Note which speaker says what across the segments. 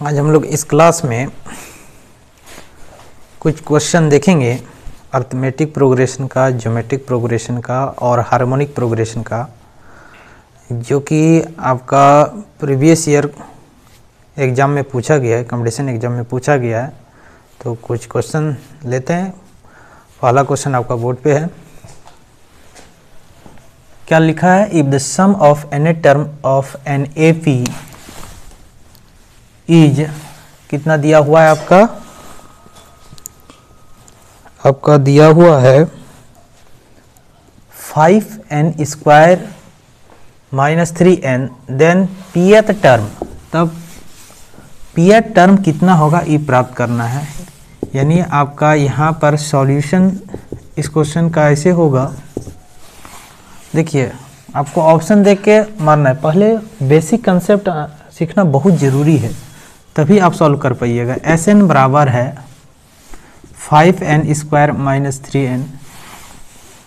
Speaker 1: आज हम लोग इस क्लास में कुछ क्वेश्चन देखेंगे अर्थमेटिक प्रोग्रेशन का, ज्योमेट्रिक प्रोग्रेशन का और हार्मोनिक प्रोग्रेशन का, जो कि आपका प्रीवियस ईयर एग्ज़ाम में पूछा गया है, कंपटीशन एग्ज़ाम में पूछा गया है। तो कुछ क्वेश्चन लेते हैं। पहला क्वेश्चन आपका बोर्ड पे है। क्या लिखा है? If the sum of N a term of N A P is, कितना दिया हुआ है आपका दिया हुआ है 5n square minus 3n, then pth term, तब पीएथ टर्म कितना होगा ये प्राप्त करना है। यानी आपका यहाँ पर सॉल्यूशन इस क्वेश्चन का ऐसे होगा। देखिए, आपको ऑप्शन देख के मारना है। पहले बेसिक कंसेप्ट सीखना बहुत ज़रूरी है, तभी आप सॉल्व कर पाइएगा। Sn बराबर है 5n स्क्वायर माइनस 3n।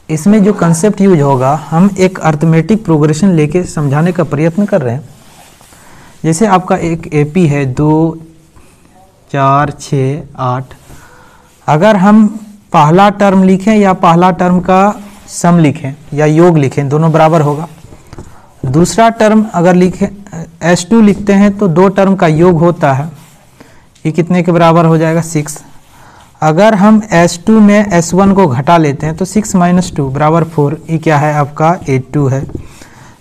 Speaker 1: इसमें जो कंसेप्ट यूज होगा, हम एक अर्थमेटिक प्रोग्रेशन लेके समझाने का प्रयत्न कर रहे हैं। जैसे आपका एक AP है 2, 4, 6, 8। अगर हम पहला टर्म लिखें या पहला टर्म का सम लिखें या योग लिखें, दोनों बराबर होगा। दूसरा टर्म अगर लिखें S2 लिखते हैं तो दो टर्म का योग होता है, ये कितने के बराबर हो जाएगा? 6। अगर हम S2 में S1 को घटा लेते हैं तो 6 - 2 बराबर 4। ये क्या है? आपका 82 है।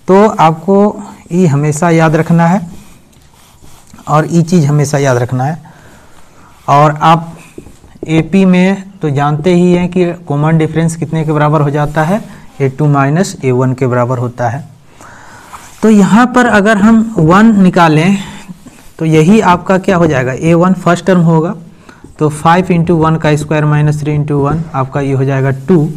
Speaker 1: तो आपको ये हमेशा याद रखना है और ये चीज़ हमेशा याद रखना है। और आप AP में तो जानते ही हैं कि कॉमन डिफरेंस कितने के बराबर हो जाता है? A2 माइनस A1 के बराबर होता है। तो यहाँ पर अगर हम 1 निकालें तो यही आपका क्या हो जाएगा? A1 फर्स्ट टर्म होगा, तो 5 × 1 का स्क्वायर माइनस 3 × 1 आपका ये हो जाएगा 2।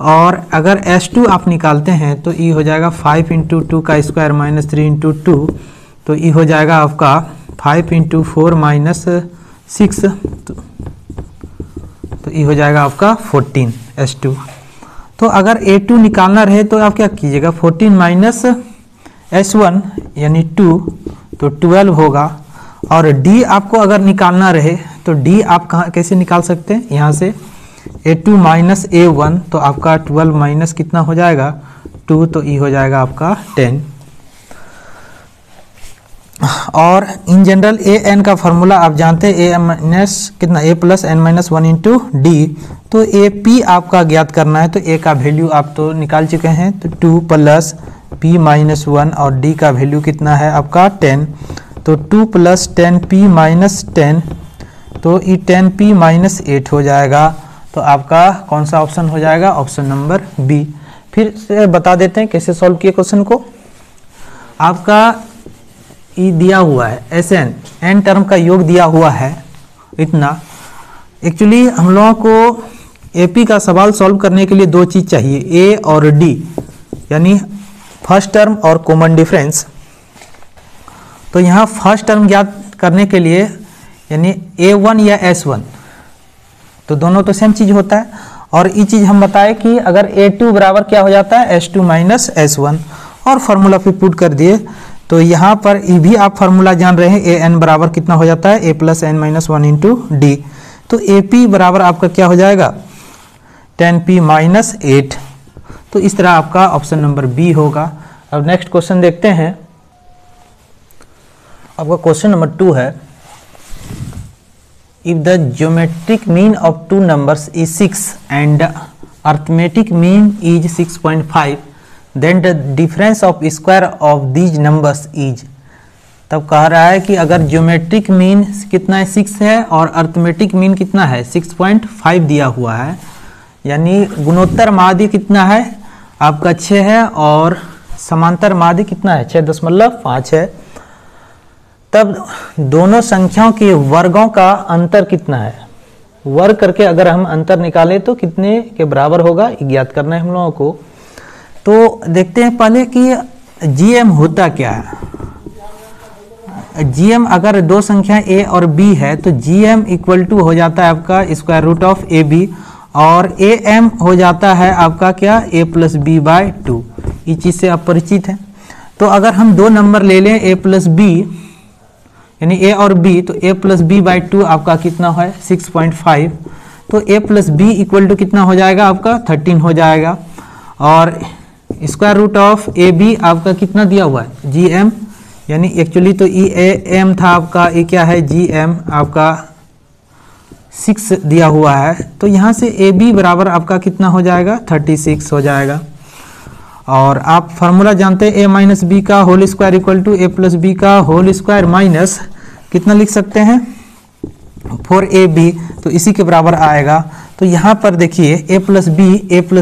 Speaker 1: और अगर S2 आप निकालते हैं तो ये हो जाएगा 5 × 2 का स्क्वायर माइनस 3 × 2, तो ये हो जाएगा आपका 5 × 4 माइनस 6, तो ये हो जाएगा आपका 14 S2। तो अगर A2 निकालना रहे तो आप क्या कीजिएगा? 14 माइनस S1 यानी 2, तो 12 होगा। और D आपको अगर निकालना रहे तो D आप कहाँ कैसे निकाल सकते हैं? यहाँ से A2 माइनस A1, तो आपका 12 माइनस कितना हो जाएगा? 2, तो ये हो जाएगा आपका 10। और इन जनरल an का फार्मूला आप जानते हैं, a माइनस कितना? a plus n minus 1 × d। तो AP आपका ज्ञात करना है, तो a का वैल्यू आप तो निकाल चुके हैं, तो 2 प्लस p माइनस 1, और d का वैल्यू कितना है आपका? 10। तो 2 प्लस 10p माइनस 10, तो ये 10p माइनस 8 हो जाएगा। तो आपका कौन सा ऑप्शन हो जाएगा? Option number B। फिर से बता देते हैं कैसे सॉल्व किए क्वेश्चन को। आपका ये दिया हुआ है Sn, n टर्म का योग दिया हुआ है इतना। एक्चुअली हम लोगों को AP का सवाल सॉल्व करने के लिए दो चीज़ चाहिए, A और D, यानी फर्स्ट टर्म और कॉमन डिफरेंस। तो यहाँ फर्स्ट टर्म ज्ञात करने के लिए यानी A1 या S1, तो दोनों तो सेम चीज़ होता है। और ये चीज़ हम बताए कि अगर A2 बराबर क्या हो जाता है? S2 माइनस S1, और फार्मूला फिर पुट कर दिए। तो यहाँ पर ये भी आप फार्मूला जान रहे हैं, an बराबर कितना हो जाता है? a plus n minus 1 × d। तो AP बराबर आपका क्या हो जाएगा? 10p minus 8। तो इस तरह आपका ऑप्शन नंबर B होगा। अब नेक्स्ट क्वेश्चन देखते हैं। आपका क्वेश्चन नंबर 2 है, if the geometric mean of two numbers is 6 and arithmetic mean is 6.5, then the difference of square of these numbers is. तब कह रहा है कि अगर ज्योमेट्रिक मीन कितना है? 6 है, और अर्थमेटिक मीन कितना है? 6.5 दिया हुआ है। यानी गुणोत्तर माध्य कितना है? आपका 6 है, और समांतर माध्य कितना है? 6.5 है। तब दोनों संख्याओं के वर्गों का अंतर कितना है? वर्ग करके अगर हम अंतर निकालें तो कितने के बराबर होगा, ज्ञात करना है हम लोगों को। तो देखते हैं पहले कि GM होता क्या है। GM अगर दो संख्या A और B है तो GM इक्वल टू हो जाता है आपका स्क्वायर रूट ऑफ AB, और AM हो जाता है आपका क्या? A plus B/2। इस चीज़ से आप परिचित हैं। तो अगर हम दो नंबर ले लें A प्लस B, यानी ए और बी, तो ए प्लस बी बाई 2 आपका कितना है 6.5, तो a plus b equal to कितना हो जाएगा आपका 13 हो जाएगा। और square root of a b आपका कितना दिया हुआ है जी एम, यानी एक्चुअली तो ई ए एम था आपका, ये क्या है जी एम आपका 6 दिया हुआ है, तो यहाँ से ए बी बराबर आपका कितना हो जाएगा 36 हो जाएगा। और आप फार्मूला जानते हैं ए माइनस बी का whole square equal to a plus b का होल स्क्वायर माइनस कितना लिख सकते हैं 4ab, तो इसी के बराबर आएगा। तो यहाँ पर देखिए ए प्लस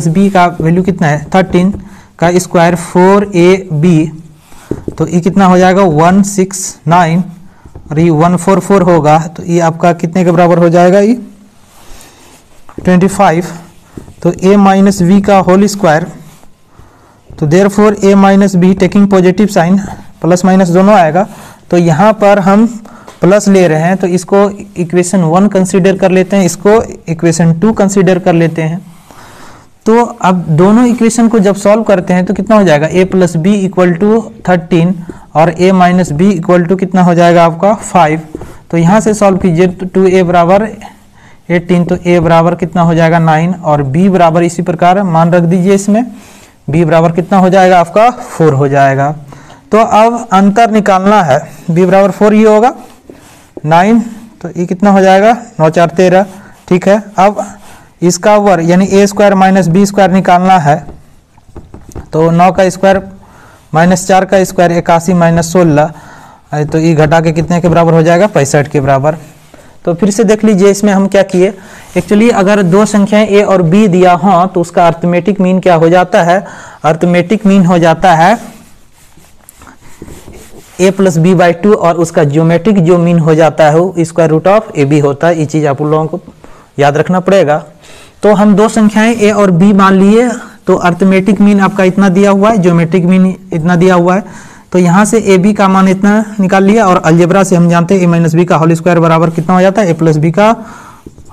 Speaker 1: बी का वैल्यू कितना है 13 का स्क्वायर 4ab, तो ये कितना हो जाएगा 169 और ये 144 होगा, तो ये आपका कितने के बराबर हो जाएगा ये 25। तो a माइनस बी का होल स्क्वायर, तो therefore a minus b taking positive sign, plus minus दोनों आएगा, तो यहाँ पर हम प्लस ले रहे हैं तो इसको इक्वेशन 1 कंसीडर कर लेते हैं, इसको इक्वेशन 2 कंसीडर कर लेते हैं। तो अब दोनों इक्वेशन को जब सॉल्व करते हैं तो कितना हो जाएगा a plus b equal to 13 और a minus b equal to कितना हो जाएगा आपका 5। तो यहाँ से सॉल्व कीजिए तो 2a बराबर 18, तो a बराबर कितना हो जाएगा 9 और b बराबर इसी प्रकार मान रख दीजिए इसमें, b बराबर कितना हो जाएगा आपका 4 हो जाएगा। तो अब अंतर निकालना है, b बराबर 4 ही होगा 9, तो ये कितना हो जाएगा 9 4 13, ठीक है। अब इसका वर्ग यानी ए स्क्वायर माइनस बी स्क्वायर निकालना है, तो 9 का स्क्वायर माइनस 4 का स्क्वायर 81 माइनस 16, तो ये घटा के कितने के बराबर हो जाएगा 65 के बराबर। तो फिर से देख लीजिए इसमें हम क्या किए, एक्चुअली अगर दो संख्याएं ए और बी दिया हो तो उसका अर्थमेटिक मीन क्या हो जाता है, अर्थमेटिक मीन हो जाता है a प्लस बी बाई 2 और उसका ज्योमेट्रिक जो मीन हो जाता है वो square root of a b होता है। ये चीज़ आप लोगों को याद रखना पड़ेगा। तो हम दो संख्याएं a और b मान लिए, तो अर्थमेटिक मीन आपका इतना दिया हुआ है, ज्योमेट्रिक मीन इतना दिया हुआ है, तो यहाँ से ए बी का मान इतना निकाल लिया। और अलजेब्रा से हम जानते हैं a माइनस बी का होल स्क्वायर बराबर कितना हो जाता है a प्लस बी का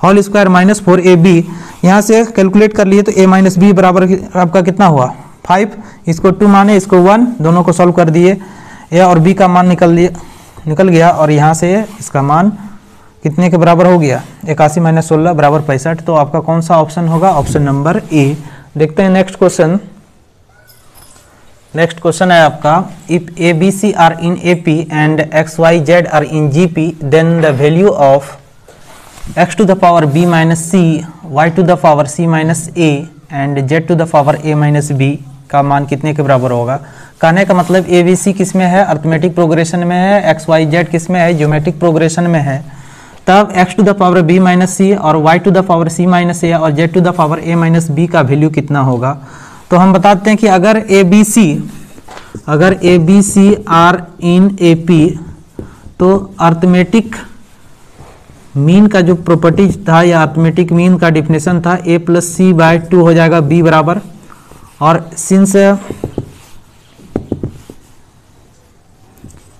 Speaker 1: होल स्क्वायर माइनस 4ab, यहाँ से कैलकुलेट कर लिए तो a माइनस बी बराबर आपका कितना हुआ 5, इसको 2 माने इसको 1, दोनों को सॉल्व कर दिए, a और b का मान निकल गया और यहाँ से इसका मान कितने के बराबर हो गया 81 माइनस 16 बराबर 65। तो आपका कौन सा ऑप्शन होगा, ऑप्शन नंबर ए। देखते हैं नेक्स्ट क्वेश्चन। नेक्स्ट क्वेश्चन है आपका, if a B C are in A P and x y z are in G P, then the value of x to the power B minus c, y to the power c minus a and z to the power a minus B का मान कितने के बराबर होगा। कहने का मतलब A B C किस में है, अर्थमेटिक प्रोग्रेशन में है, एक्स वाई जेड किस में है, ज्योमेट्रिक प्रोग्रेशन में है। तब x to the power b minus C और y to the power c minus A और z to the power a minus B का वैल्यू कितना होगा। तो हम बताते हैं कि अगर A B C are in A P, तो अर्थमेटिक मीन का जो प्रॉपर्टीज था या अर्थमेटिक मीन का डिफिनेशन था a प्लस सी बाय 2 हो जाएगा b बराबर। और सिंस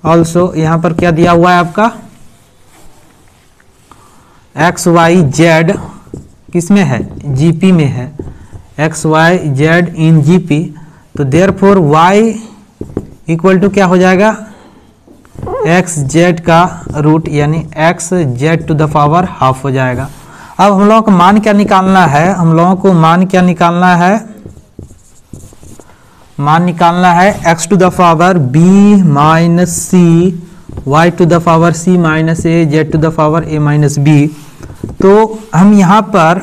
Speaker 1: ऑल्सो यहाँ पर क्या दिया हुआ है आपका एक्स वाई जेड किस में है, जीपी में है, x y z in GP, तो देयरफॉर वाई इक्वल टू क्या हो जाएगा एक्स जेड का रूट यानी x z to the power half हो जाएगा। अब हम लोगों को मान क्या निकालना है, हम लोगों को मान क्या निकालना है, मान निकालना है x to the power B minus c, y to the power c minus a, z to the power a minus B. तो हम यहाँ पर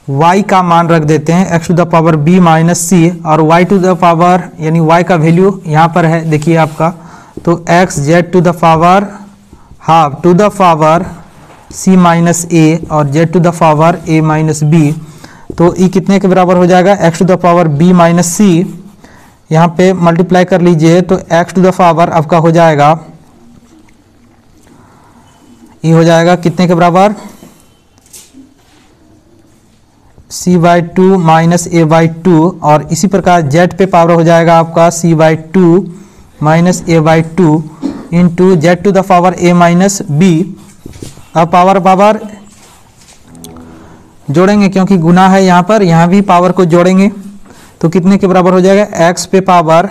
Speaker 1: y का मान रख देते हैं x to the power b minus C और y टू द पावर यानी y का वैल्यू यहाँ पर है देखिए आपका, तो x Z to the power half to the power c minus A और z to the power a minus B. तो ये कितने के बराबर हो जाएगा x to the power b minus C, यहाँ पे मल्टीप्लाई कर लीजिए तो x टू द पावर आपका हो जाएगा, ये हो जाएगा कितने के बराबर c by 2 minus a by 2, और इसी प्रकार z पे पावर हो जाएगा आपका c by 2 minus a by 2 into z to the power a minus b। अब पावर जोड़ेंगे क्योंकि गुना है यहाँ पर, यहाँ भी पावर को जोड़ेंगे तो कितने के बराबर हो जाएगा x पे power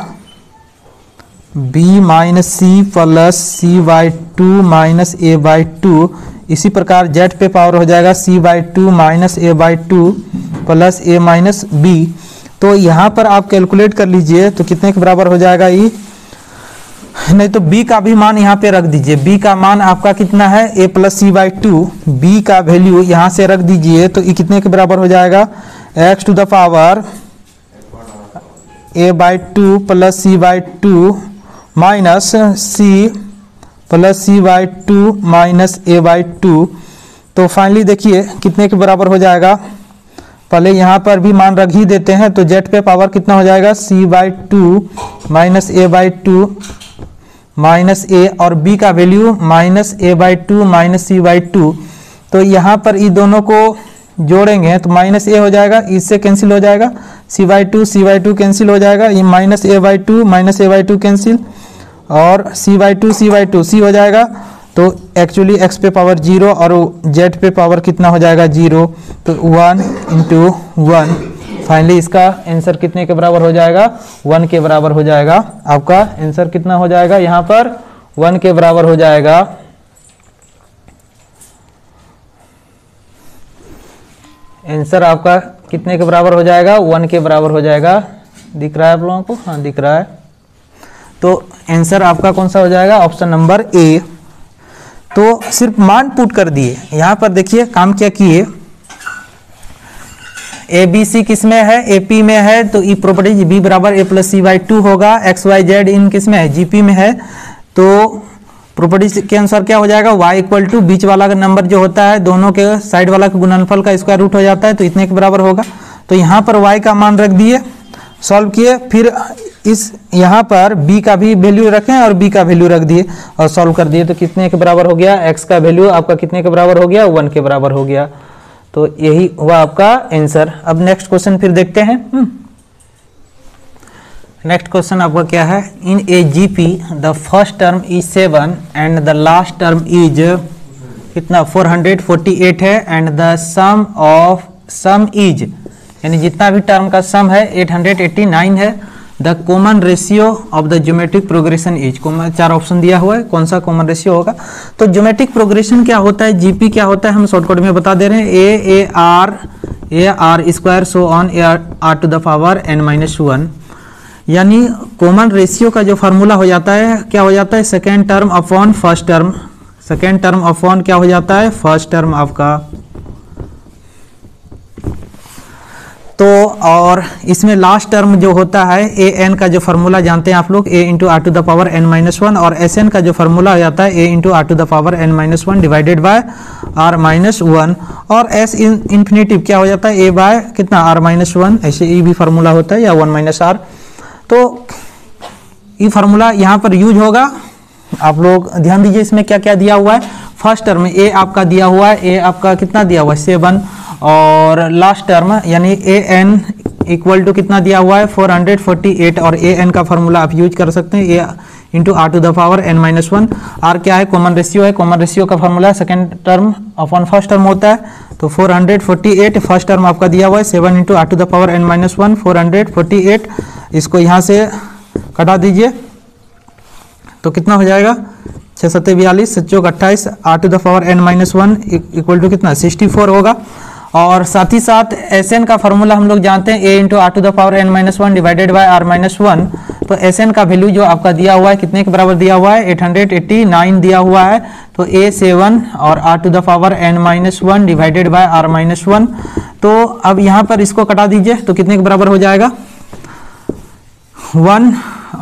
Speaker 1: B minus C plus C by two minus A by two. इसी प्रकार जेड पे पावर हो जाएगा C by two minus A by two plus A minus B. तो यहाँ पर आप कैलकुलेट कर लीजिए तो कितने के बराबर हो जाएगा ये, नहीं तो b का भी मान यहाँ पे रख दीजिए। b का मान आपका कितना है, a plus C by two. B का वैल्यू यहाँ से रख दीजिए तो ये कितने के बराबर हो जाएगा, x to the power a by two plus C by two minus C plus C by two minus a by two. तो फाइनली देखिए कितने के बराबर हो जाएगा, पहले यहाँ पर भी मान रख ही देते हैं तो z पे पावर कितना हो जाएगा, c by two minus a by two minus A, और b का value minus a by two minus C by two. तो यहाँ पर ये दोनों को जोड़ेंगे तो माइनस a हो जाएगा, इससे कैंसिल हो जाएगा, c बाई टू कैंसिल हो जाएगा, ये minus a by to cancel, और c बाई टू c हो जाएगा। तो एक्चुअली x पे पावर 0 और z पे पावर कितना हो जाएगा 0, तो 1 इंटू 1। फाइनली इसका आंसर कितने के बराबर हो जाएगा, 1 के बराबर हो जाएगा। आपका आंसर कितना हो जाएगा, यहाँ पर 1 के बराबर हो जाएगा। आंसर आपका कितने के बराबर हो जाएगा, 1 के बराबर हो जाएगा। दिख रहा है आप लोगों को, हाँ दिख रहा है। तो आंसर आपका कौन सा हो जाएगा, ऑप्शन नंबर ए। तो सिर्फ मान पुट कर दिए। यहाँ पर देखिए काम क्या किए, ए बी सी किस में है, ए पी में है, तो ई प्रॉपर्टी बी बराबर ए प्लस सी बाई टू होगा। एक्स वाई जेड इन किस में है, जीपी में है। तो प्रॉपर्टी के अनुसार क्या हो जाएगा, y इक्वल टू बीच वाला का नंबर जो होता है दोनों के साइड वाला का गुणनफल का स्क्वायर रूट हो जाता है, तो इतने के बराबर होगा। तो यहाँ पर y का मान रख दिए, सॉल्व किए, फिर इस यहाँ पर b का भी वैल्यू रखें और b का वैल्यू रख दिए और सॉल्व कर दिए। तो कितने के बराबर हो गया, x का वैल्यू आपका कितने के बराबर हो गया, 1 के बराबर हो गया। तो यही हुआ आपका आंसर। अब नेक्स्ट क्वेश्चन फिर देखते हैं। नेक्स्ट क्वेश्चन आपका क्या है, in a GP the first term is 7 and the last term is कितना 448 है, एंड द सम इज, यानी जितना भी टर्म का सम है 889 है। The common ratio of the geometric progression is, चार ऑप्शन दिया हुआ है, कौन सा कॉमन रेशियो होगा। तो ज्योमेट्रिक प्रोग्रेशन क्या होता है, जीपी क्या होता है, हम शॉर्टकट में बता दे रहे हैं, a r square so on a r to the power n minus 1। यानी कॉमन रेशियो का जो फार्मूला हो जाता है, क्या हो जाता है, second term upon first term, second term upon क्या हो जाता है, फर्स्ट टर्म आपका। तो और इसमें लास्ट टर्म जो होता है ए एन का जो फार्मूला जानते हैं आप लोग, A into are to the power n minus 1, और एस एन का जो फार्मूला हो जाता है A into are to the power n minus 1 divided by are minus 1, और एस इन्फिनेटिव क्या हो जाता है ए बाय कितना आर माइनस 1, ऐसे ये भी फार्मूला होता है, या 1 माइनस आर। तो ये फार्मूला यहाँ पर यूज होगा। आप लोग ध्यान दीजिए इसमें क्या क्या दिया हुआ है। फर्स्ट टर्म ए आपका दिया हुआ है, ए आपका कितना दिया हुआ है 7, और लास्ट टर्म यानी ए एन इक्वल टू कितना दिया हुआ है 448, और ए एन का फार्मूला आप यूज कर सकते हैं A into are to the power n minus 1। R क्या है, कॉमन रेशियो है, कॉमन रेशियो का formula second term upon first term होता है। तो 448 फर्स्ट टर्म आपका दिया हुआ है, 7 into are to the power n minus 1, 448। इसको यहाँ से कटा दीजिए तो कितना हो जाएगा, 6 7 42, 7 चौक 28, r to the power n minus 1 equal to कितना 64 होगा। और साथ ही साथ एस एन का फार्मूला हम लोग जानते हैं A into are to the power n minus 1 divided by are minus 1। तो एस एन का वैल्यू जो आपका दिया हुआ है कितने के बराबर दिया हुआ है, 889 दिया हुआ है। तो ए 7 और r to the power n minus 1 divided by are minus 1। तो अब यहाँ पर इसको कटा दीजिए तो कितने के बराबर हो जाएगा 1,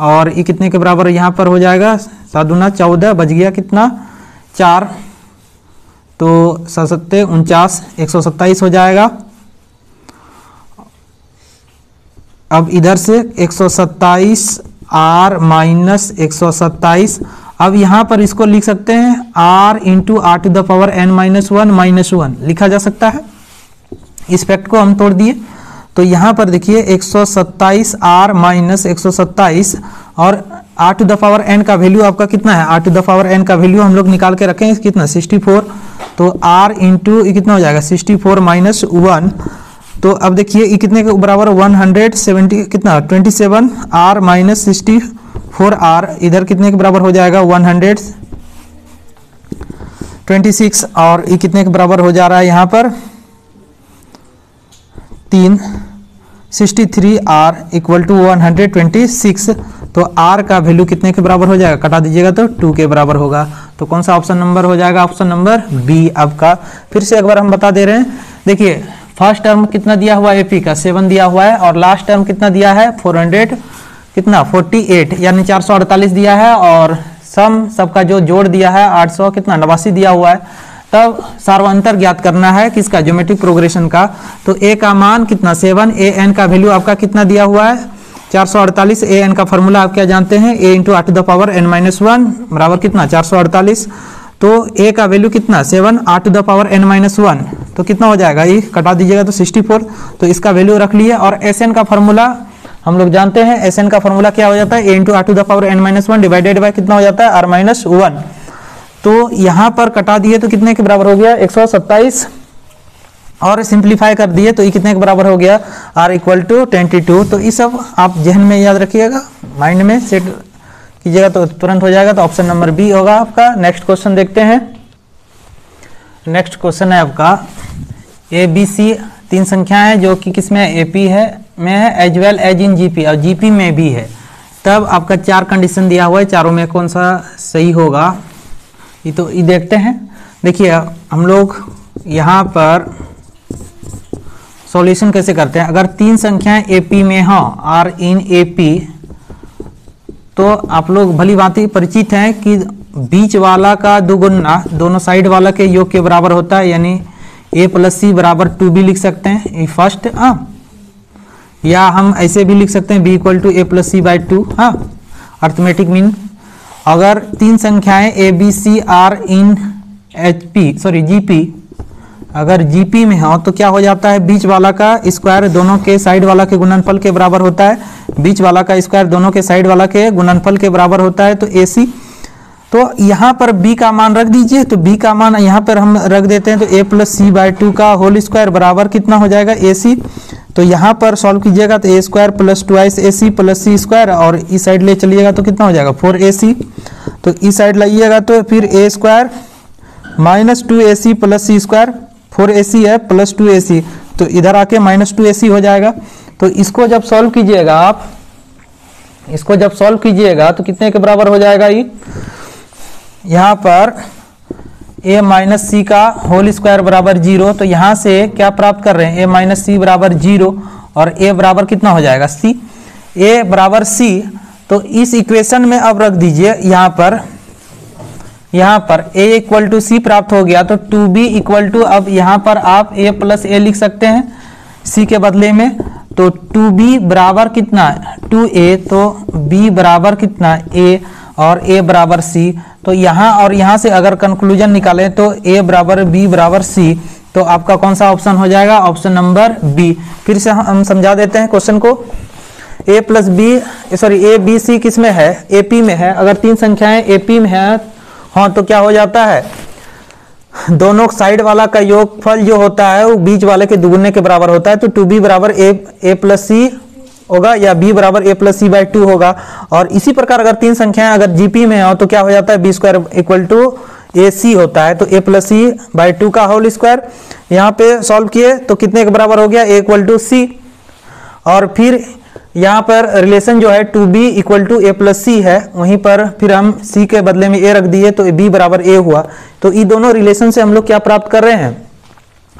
Speaker 1: और ये कितने के बराबर यहाँ पर हो जाएगा 7 दूना 14, बच गया कितना 4, तो 7 7 49, 127 हो जाएगा। अब इधर से 127 आर माइनस 127, अब यहाँ पर इसको लिख सकते हैं r into are to the power n minus 1 minus 1 लिखा जा सकता है। इस फैक्ट को हम तोड़ दिए तो यहाँ पर देखिए 127 आर माइनस 127, और r to the power n का वैल्यू आपका कितना है, r to the power n का वैल्यू हम लोग निकाल के रखें कितना 64। तो r इंटू कितना हो जाएगा 64 माइनस 1। तो अब देखिए ये कितने के बराबर 170 कितना 27 r माइनस 4r इधर कितने के बराबर हो जाएगा 126 और ये कितने के बराबर हो जा रहा है यहाँ पर 3 63r इक्वल टू 126। तो r का वैल्यू कितने के बराबर हो जाएगा, कटा दीजिएगा तो 2 के बराबर होगा। तो कौन सा ऑप्शन नंबर हो जाएगा, ऑप्शन नंबर बी आपका। फिर से एक बार हम बता दे रहे हैं, देखिए फर्स्ट टर्म कितना दिया हुआ है एपी का 7 दिया हुआ है और लास्ट टर्म कितना दिया है 48 यानी 448 दिया है और सम सबका जो जोड़ दिया है 89 दिया हुआ है। तब सार्वंतर ज्ञात करना है किसका, ज्योमेट्रिक प्रोग्रेशन का। तो a का मान कितना 7, an का वैल्यू आपका कितना दिया हुआ है 448, an का फॉर्मूला आप क्या जानते हैं a × 8 to the power n-1 बराबर कितना 448। तो a का वैल्यू कितना 7 8 to the power n-1 तो कितना हो जाएगा, ये कटा दीजिएगा तो 64। तो इसका वैल्यू रख लिए। और sn का फॉर्मूला हम लोग जानते हैं, sn का फॉर्मूला क्या हो जाता है a × 8 to the power n-1 divided by कितना हो जाता है r-1। तो यहाँ पर कटा दिए तो कितने के बराबर हो गया 127 और सिंप्लीफाई कर दिए तो ये कितने के बराबर हो गया r इक्वल टू 22। तो ये सब आप जहन में याद रखिएगा, माइंड में सेट कीजिएगा तो तुरंत हो जाएगा। तो ऑप्शन नंबर बी होगा आपका। नेक्स्ट क्वेश्चन देखते हैं। नेक्स्ट क्वेश्चन है आपका ए बी सी 3 संख्याएं जो कि किसमें एपी है में है as well as in GP और जीपी में भी है। तब आपका 4 कंडीशन दिया हुआ है, चारों में कौन सा सही होगा ये तो ये देखते हैं। देखिए हम लोग यहाँ पर सॉल्यूशन कैसे करते हैं। अगर 3 संख्याएं एपी में हो आर इन एपी तो आप लोग भली भांति परिचित हैं कि बीच वाला का दुगुना दोनों साइड वाला के योग के बराबर होता है, यानी a + c = 2b लिख सकते हैं ये फर्स्ट। या हम ऐसे भी लिख सकते हैं b = a + c/2 arithmetic mean. अगर 3 संख्याएं a b c are in GP अगर जीपी में हो तो क्या हो जाता है, बीच वाला का स्क्वायर दोनों के साइड वाला के गुणनफल के बराबर होता है। बीच वाला का स्क्वायर दोनों के साइड वाला के गुणनफल के बराबर होता है, तो AC। तो यहाँ पर b का मान रख दीजिए, तो b का मान यहाँ पर हम रख देते हैं तो a + c/2 का होल स्क्वायर बराबर कितना हो जाएगा AC। तो यहाँ पर सॉल्व कीजिएगा तो a² + 2ac + c² और इस साइड ले चलिएगा तो कितना हो जाएगा 4ac। तो इस साइड लाइएगा तो फिर a² - 2ac + c², 4ac है + 2ac तो इधर आके -2ac हो जाएगा। तो इसको जब सॉल्व कीजिएगा आप, इसको जब सॉल्व कीजिएगा तो कितने के बराबर हो जाएगा ये, यहाँ पर a - c का होल स्क्वायर बराबर 0। तो यहाँ से क्या प्राप्त कर रहे हैं, a - c बराबर 0 और a बराबर कितना हो जाएगा c, a बराबर c। तो इस इक्वेशन में अब रख दीजिए यहाँ पर a = c प्राप्त हो गया तो 2b = अब यहाँ पर आप a + a लिख सकते हैं c के बदले में। तो 2b बराबर कितना 2a, तो b बराबर कितना a और a बराबर c। तो यहाँ और यहाँ से अगर कंक्लूजन निकालें तो a बराबर b बराबर c। तो आपका कौन सा ऑप्शन हो जाएगा, ऑप्शन नंबर बी। फिर से हम समझा देते हैं क्वेश्चन को। a b c किस में है, AP में है। अगर 3 संख्याएं AP में है हाँ तो क्या हो जाता है, दोनों साइड वाला का योगफल जो होता है वो बीच वाले के दुगुने के बराबर होता है। तो 2b बराबर a + c होगा या b बराबर a + c/2 होगा। और इसी प्रकार अगर 3 संख्याएं अगर जीपी में हो तो क्या हो जाता है, b² = ac होता है। तो a + c/2 का होल स्क्वायर यहाँ पे सॉल्व किए तो कितने के बराबर हो गया, a = c। और फिर यहाँ पर रिलेशन जो है 2b = a + c है, वहीं पर फिर हम c के बदले में a रख दिए तो b बराबर a हुआ। तो ये दोनों रिलेशन से हम लोग क्या प्राप्त कर रहे हैं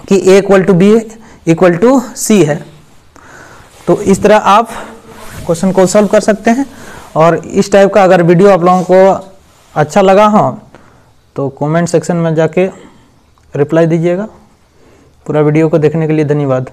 Speaker 1: कि a = b = c है। तो इस तरह आप क्वेश्चन को सॉल्व कर सकते हैं। और इस टाइप का अगर वीडियो आप लोगों को अच्छा लगा हो तो कमेंट सेक्शन में जाके रिप्लाई दीजिएगा। पूरा वीडियो को देखने के लिए धन्यवाद।